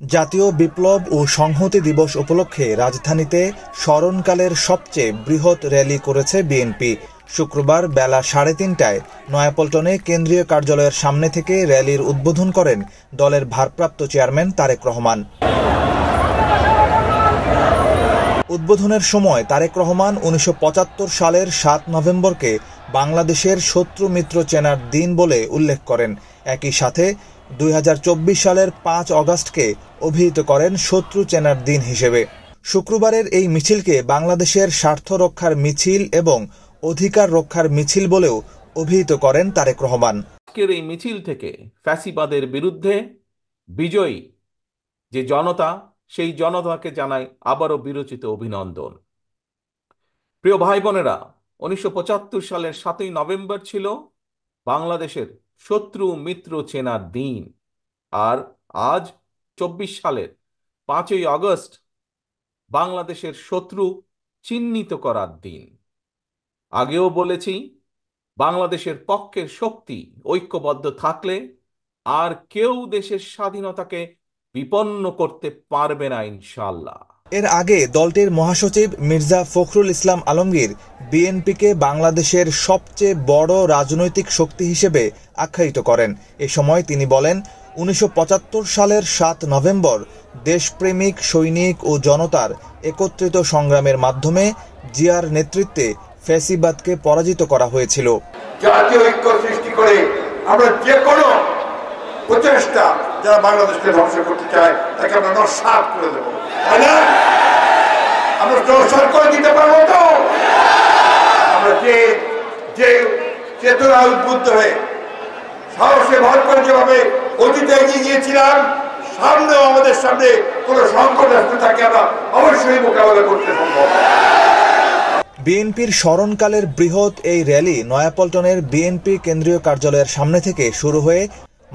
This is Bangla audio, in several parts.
জাতীয় বিপ্লব ও সংহতি দিবস উপলক্ষে রাজধানীতে স্মরণকালের সবচেয়ে বৃহৎ র্যালি করেছে বিএনপি। শুক্রবার বেলা ৩:৩০টায় নয়াপল্টনে কেন্দ্রীয় কার্যালয়ের সামনে থেকে র্যালির উদ্বোধন করেন দলের ভারপ্রাপ্ত চেয়ারম্যান তারেক রহমান। উদ্বোধনের সময় তারেক রহমান ১৯৭৫ সালের ৭ নভেম্বরকে বাংলাদেশের শত্রু মিত্র চেনার দিন বলে উল্লেখ করেন। একই সাথে ২০২৪ সালের ৫ অগাস্টকে অভিহিত করেন শত্রু চেনার দিন হিসেবে। শুক্রবারের এই মিছিলকে বাংলাদেশের স্বার্থ রক্ষার মিছিল এবং অধিকার রক্ষার মিছিল বলেও অভিহিত করেন তারেক রহমান। আজকের এই মিছিল থেকে ফ্যাসিবাদের বিরুদ্ধে বিজয়ী যে জনতা, সেই জনতাকে জানাই আবারও বিরচিত অভিনন্দন। প্রিয় ভাই বোনেরা, ১৯৭৫ সালের ৭ই নভেম্বর ছিল বাংলাদেশের শত্রু মিত্র চেনার দিন, আর আজ ২৪ সালের ৫ই আগস্ট বাংলাদেশের শত্রু চিহ্নিত করার দিন। আগেও বলেছি, বাংলাদেশের পক্ষের শক্তি ঐক্যবদ্ধ থাকলে আর কেউ দেশের স্বাধীনতাকে বিপন্ন করতে পারবে না ইনশাআল্লাহ। এর আগে দলটির মহাসচিব মির্জা ফখরুল ইসলাম আলমগীর বিএনপিকে বাংলাদেশের সবচেয়ে বড় রাজনৈতিক শক্তি হিসেবে আখ্যায়িত করেন। এ সময় তিনি বলেন, ১৯৭৫ সালের ৭ নভেম্বর দেশপ্রেমিক সৈনিক ও জনতার একত্রিত সংগ্রামের মাধ্যমে জিয়ার নেতৃত্বে ফ্যাসিবাদকে পরাজিত করা হয়েছিল। জাতীয় ঐক্য সৃষ্টি করে আমরা যে কোনো প্রচেষ্টা যারা বাংলাদেশকে ধ্বংস করতে চায় তাকে আমরা নস্যাৎ করে দেবো, তাই না? আমরা নস্যাৎ করে দিতে পারবো তো? আমরা যে চেতনা উদ্বুদ্ধ হয়ে সাহসে ভর করে যেভাবে অতীতে এগিয়ে গিয়েছিলাম, সামনেও আমাদের সামনে কোনো সংকট আসতে থাকে আমরা অবশ্যই মোকাবেলা করতে সম্ভব। বিএনপির স্মরণকালের বৃহৎ এই র্যালি নয়াপল্টনের বিএনপি কেন্দ্রীয় কার্যালয়ের সামনে থেকে শুরু হয়ে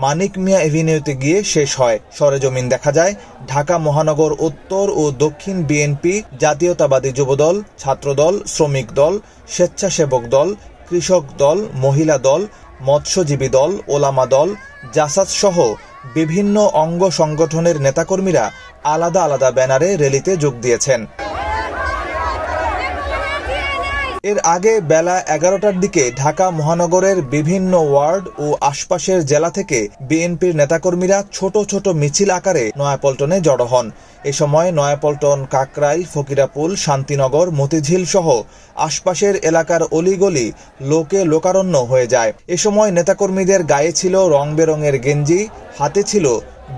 মানিক মিয়া এভিনিউতে গিয়ে শেষ হয়। সরেজমিন দেখা যায় ঢাকা মহানগর উত্তর ও দক্ষিণ বিএনপি, জাতীয়তাবাদী যুবদল, ছাত্রদল, শ্রমিক দল, স্বেচ্ছাসেবক দল, কৃষক দল, মহিলা দল, মৎস্যজীবী দল, ওলামা দল, জাসাদ সহ বিভিন্ন অঙ্গ সংগঠনের নেতাকর্মীরা আলাদা আলাদা ব্যানারে র্যালিতে যোগ দিয়েছেন। এর আগে বেলা ১১টার দিকে ঢাকা মহানগরের বিভিন্ন ওয়ার্ড ও আশপাশের জেলা থেকে বিএনপির নেতাকর্মীরা ছোট ছোট মিছিল আকারে নয়াপল্টনে জড়ো হন। এ সময় নয়াপল্টন, কাকরাইল, ফকিরাপুল, শান্তিনগর, মতিঝিল সহ আশপাশের এলাকার অলিগলি লোকে লোকারণ্য হয়ে যায়। এ সময় নেতাকর্মীদের গায়ে ছিল রং বেরঙের গেঞ্জি, হাতে ছিল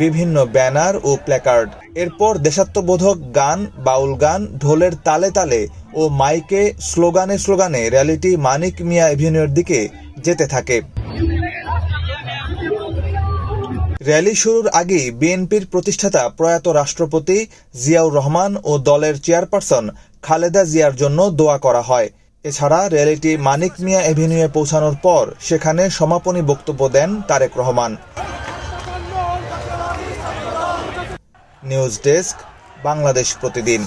বিভিন্ন ব্যানার ও প্ল্যাকার্ড। এরপর দেশাত্মবোধক গান, বাউল গান, ঢোলের তালে তালে ও মাইকে স্লোগানে স্লোগানে র্যালিটি মানিক মিয়া এভিনিউর দিকে যেতে থাকে। র্যালি শুরুর আগেই বিএনপির প্রতিষ্ঠাতা প্রয়াত রাষ্ট্রপতি জিয়াউর রহমান ও দলের চেয়ারপারসন খালেদা জিয়ার জন্য দোয়া করা হয়। এছাড়া র্যালিটি মানিক মিয়া এভিনিউয়ে পৌঁছানোর পর সেখানে সমাপনী বক্তব্য দেন তারেক রহমান। নিউজ ডেস্ক, বাংলাদেশ প্রতিদিন।